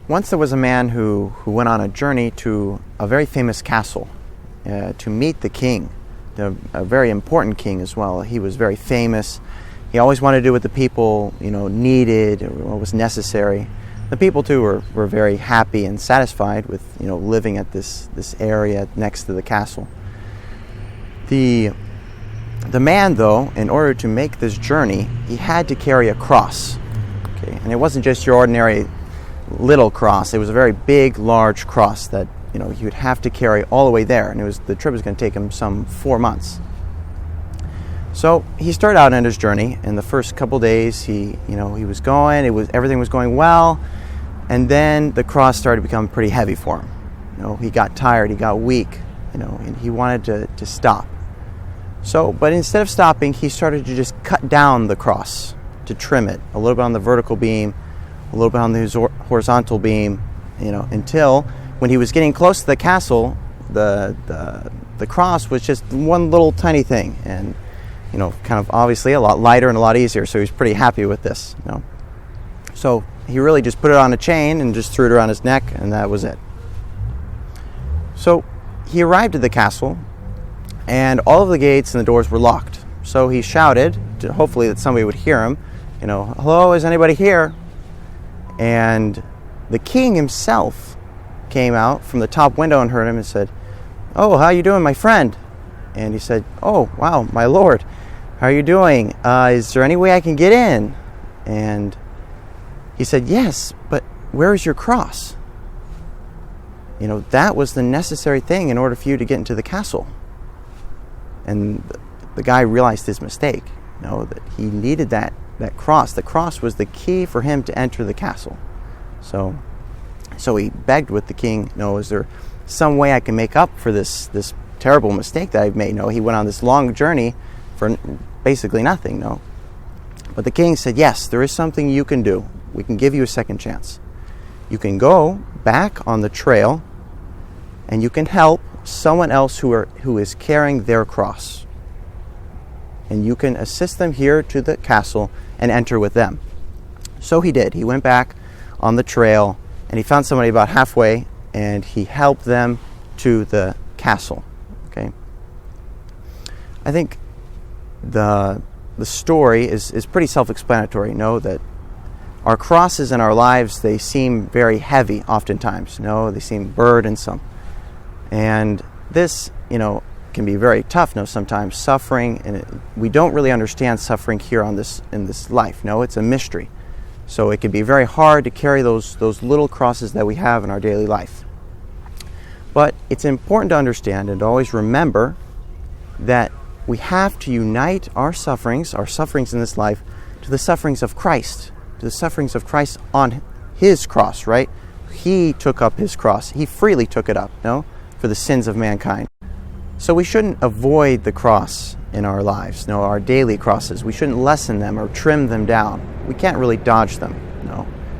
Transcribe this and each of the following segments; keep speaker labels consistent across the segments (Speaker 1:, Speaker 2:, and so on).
Speaker 1: Once there was a man who went on a journey to a very famous castle to meet the king, a very important king as well. He was very famous. He always wanted to do what the people, needed or what was necessary. The people too were very happy and satisfied with, living at this area next to the castle. The man, though, in order to make this journey, he had to carry a cross. Okay, and it wasn't just your ordinary little cross. It was a very big, large cross that he would have to carry all the way there, and the trip was going to take him some 4 months. So he started out on his journey. In the first couple days, he was going. Everything was going well, and then the cross started to become pretty heavy for him. He got tired. He got weak. And he wanted to stop. So, but instead of stopping, he started to just cut down the cross to trim it a little bit on the vertical beam, a little bit on the horizontal beam, until when he was getting close to the castle, the cross was just one little tiny thing, and kind of obviously a lot lighter and a lot easier. So he was pretty happy with this. So he really just put it on a chain and just threw it around his neck, and that was it. So he arrived at the castle, and all of the gates and the doors were locked. So he shouted, hopefully that somebody would hear him, "Hello, is anybody here?" And the king himself came out from the top window and heard him and said, "Oh, how you doing, my friend?" And he said, "Oh, wow, my lord, how are you doing? Is there any way I can get in?" And he said, "Yes, but where is your cross?" That was the necessary thing in order for you to get into the castle. And the guy realized his mistake, that he needed that cross. The cross was the key for him to enter the castle. So he begged with the king, "Is there some way I can make up for this terrible mistake that I've made?" He went on this long journey for basically nothing. But the king said, "Yes, there is something you can do. We can give you a second chance. You can go back on the trail, and you can help someone else who is carrying their cross. And you can assist them here to the castle and enter with them." So he did. He went back on the trail, and he found somebody about halfway, and he helped them to the castle. Okay. I think the story is pretty self-explanatory. That our crosses in our lives, they seem very heavy oftentimes. They seem burdensome. And this, can be very tough. Sometimes suffering, and we don't really understand suffering here in this life. It's a mystery. So it can be very hard to carry those little crosses that we have in our daily life. But it's important to understand and to always remember that we have to unite our sufferings in this life, to the sufferings of Christ, to the sufferings of Christ on his cross, right? He took up his cross. He freely took it up, for the sins of mankind. So we shouldn't avoid the cross in our lives, our daily crosses. We shouldn't lessen them or trim them down. We can't really dodge them,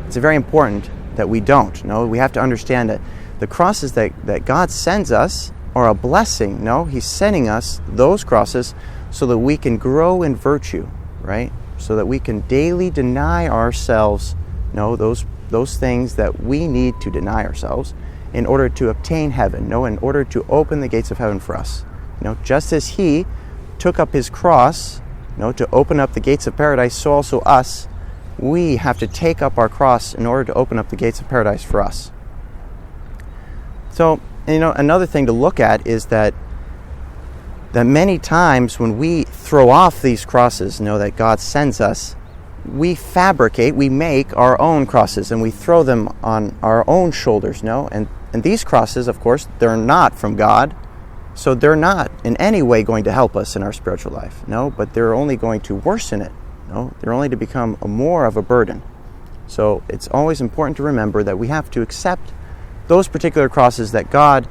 Speaker 1: It's very important that we don't, We have to understand that the crosses that God sends us are a blessing, He's sending us those crosses so that we can grow in virtue, right? So that we can daily deny ourselves, those things that we need to deny ourselves in order to obtain heaven, in order to open the gates of heaven for us. Just as he took up his cross, to open up the gates of paradise, so also us, we have to take up our cross in order to open up the gates of paradise for us. So, another thing to look at is that many times when we throw off these crosses, that God sends us, we make our own crosses, and we throw them on our own shoulders, And these crosses, of course, they're not from God, so they're not in any way going to help us in our spiritual life, but they're only going to worsen it, They're only to become more of a burden. So it's always important to remember that we have to accept those particular crosses that God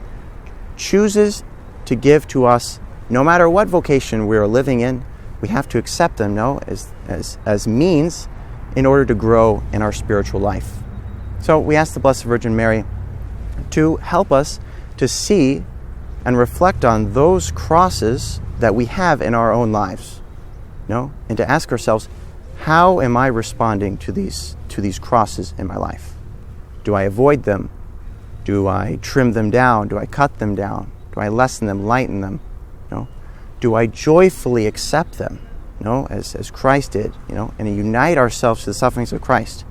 Speaker 1: chooses to give to us, no matter what vocation we're living in. We have to accept them, as means in order to grow in our spiritual life. So we ask the Blessed Virgin Mary to help us to see and reflect on those crosses that we have in our own lives, and to ask ourselves, how am I responding to these crosses in my life? Do I avoid them? Do I trim them down? Do I cut them down? Do I lessen them, lighten them? Do I joyfully accept them? As Christ did, and unite ourselves to the sufferings of Christ,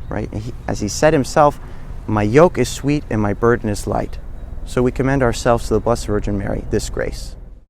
Speaker 1: right? As he said himself, my yoke is sweet and my burden is light. So we commend ourselves to the Blessed Virgin Mary, this grace.